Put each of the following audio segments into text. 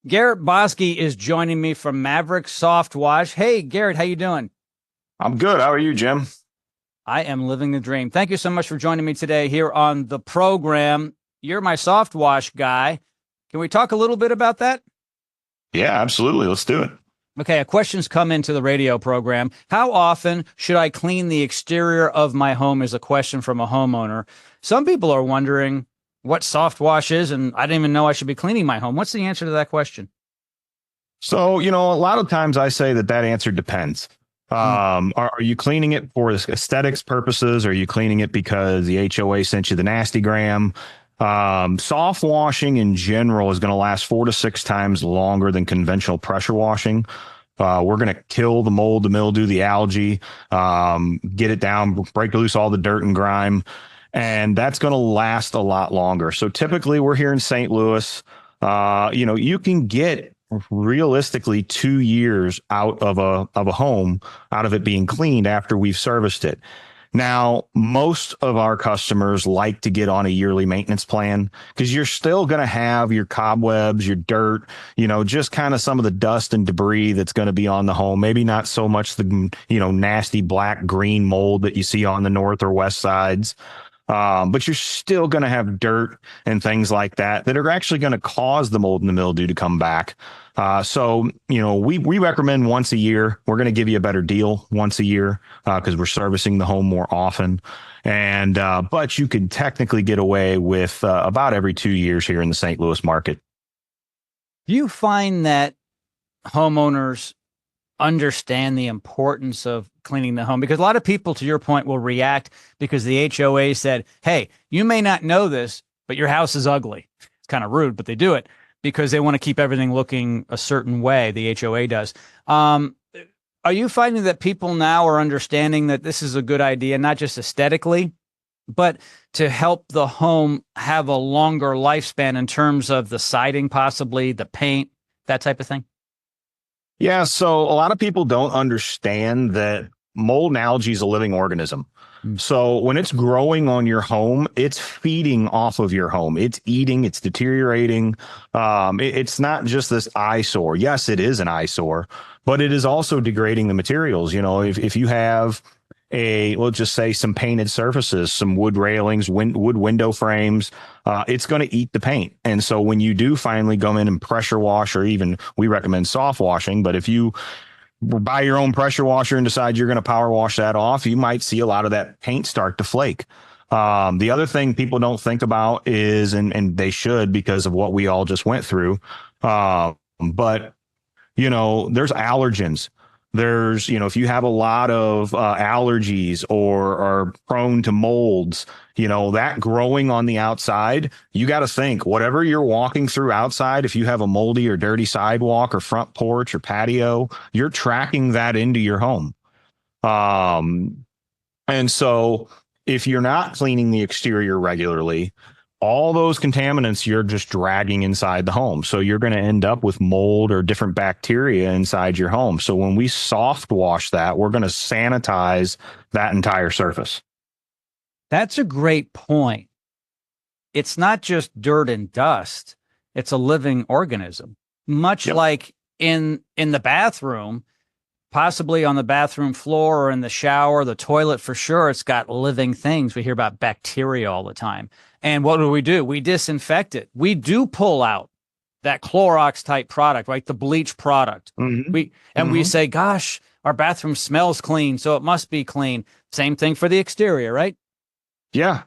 Garrett Bosqui is joining me from Maverick Softwash. Hey, Garrett, how you doing? I'm good. How are you, Jim? I am living the dream. Thank you so much for joining me today here on the program. You're my Softwash guy. Can we talk a little bit about that? Yeah, absolutely. Let's do it. Okay, a question's come into the radio program. How often should I clean the exterior of my home is a question from a homeowner. Some people are wondering what soft wash is, and I didn't even know I should be cleaning my home. What's the answer to that question? So, a lot of times I say that answer depends. Are you cleaning it for aesthetics purposes? Are you cleaning it because the HOA sent you the nasty gram? Soft washing in general is going to last 4 to 6 times longer than conventional pressure washing. We're going to kill the mold, the mildew, the algae, get it down, break loose all the dirt and grime. And that's going to last a lot longer. So typically we're here in St. Louis. You can get realistically 2 years out of a home, out of it being cleaned after we've serviced it. Now, most of our customers like to get on a yearly maintenance plan because you're still going to have your cobwebs, your dirt, just kind of some of the dust and debris that's going to be on the home. Maybe not so much the, nasty black green mold that you see on the north or west sides. But you're still going to have dirt and things like that are actually going to cause the mold and the mildew to come back. So we recommend once a year. We're going to give you a better deal once a year because we're servicing the home more often. And but you can technically get away with about every 2 years here in the St. Louis market. Do you find that homeowners understand the importance of cleaning the home? Because a lot of people, to your point, will react because the HOA said, hey, you may not know this, but your house is ugly. It's kind of rude, but they do it because they want to keep everything looking a certain way. The HOA does. Are you finding that people now are understanding that this is a good idea, not just aesthetically, but to help the home have a longer lifespan in terms of the siding, possibly the paint, that type of thing? Yeah, so a lot of people don't understand that mold and algae is a living organism. So when it's growing on your home, it's feeding off of your home. It's eating, it's deteriorating. It's not just this eyesore. Yes, it is an eyesore, but it is also degrading the materials. If you have we'll just say some painted surfaces, some wood railings, wood window frames, it's going to eat the paint. And so when you do finally go in and pressure wash, or even we recommend soft washing, but if you buy your own pressure washer and decide you're going to power wash that off, you might see a lot of that paint start to flake. The other thing people don't think about is, and they should because of what we all just went through, but there's allergens. There's, if you have a lot of allergies or are prone to molds, that growing on the outside, you got to think whatever you're walking through outside, if you have a moldy or dirty sidewalk or front porch or patio, you're tracking that into your home. And so if you're not cleaning the exterior regularly, all those contaminants you're just dragging inside the home. So you're going to end up with mold or different bacteria inside your home. So when we soft wash that, we're going to sanitize that entire surface. That's a great point. It's not just dirt and dust. It's a living organism, much like in the bathroom, possibly on the bathroom floor or in the shower, the toilet for sure. It's got living things. We hear about bacteria all the time. And what do? We disinfect it. We do pull out that Clorox type product, right? The bleach product. Mm-hmm. We say, gosh, our bathroom smells clean, so it must be clean. Same thing for the exterior, right? Yeah.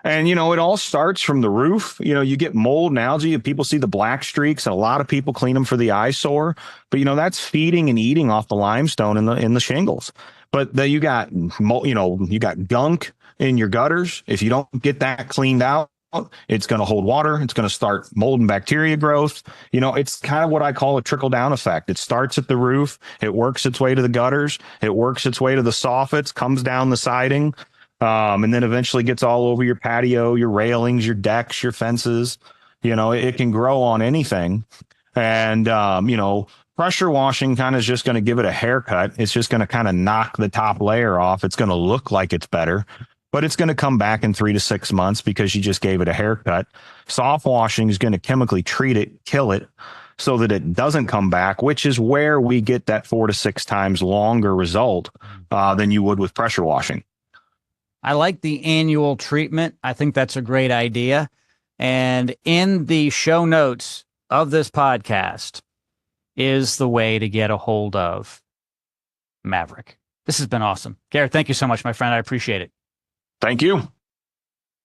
And, it all starts from the roof. You get mold and algae and people see the black streaks, and a lot of people clean them for the eyesore. But, that's feeding and eating off the limestone in the shingles. But then you got gunk in your gutters. If you don't get that cleaned out, it's going to hold water. It's going to start mold and bacteria growth. It's kind of what I call a trickle down effect. It starts at the roof. It works its way to the gutters. It works its way to the soffits, comes down the siding. And then eventually gets all over your patio, your railings, your decks, your fences. It can grow on anything. And, pressure washing kind of is just going to give it a haircut. It's just going to kind of knock the top layer off. It's going to look like it's better, but it's going to come back in 3 to 6 months because you just gave it a haircut. Soft washing is going to chemically treat it, kill it. so that it doesn't come back, which is where we get that 4 to 6 times longer result than you would with pressure washing. I like the annual treatment. I think that's a great idea. And in the show notes of this podcast is the way to get a hold of Maverick. This has been awesome. Garrett, thank you so much, my friend. I appreciate it. Thank you.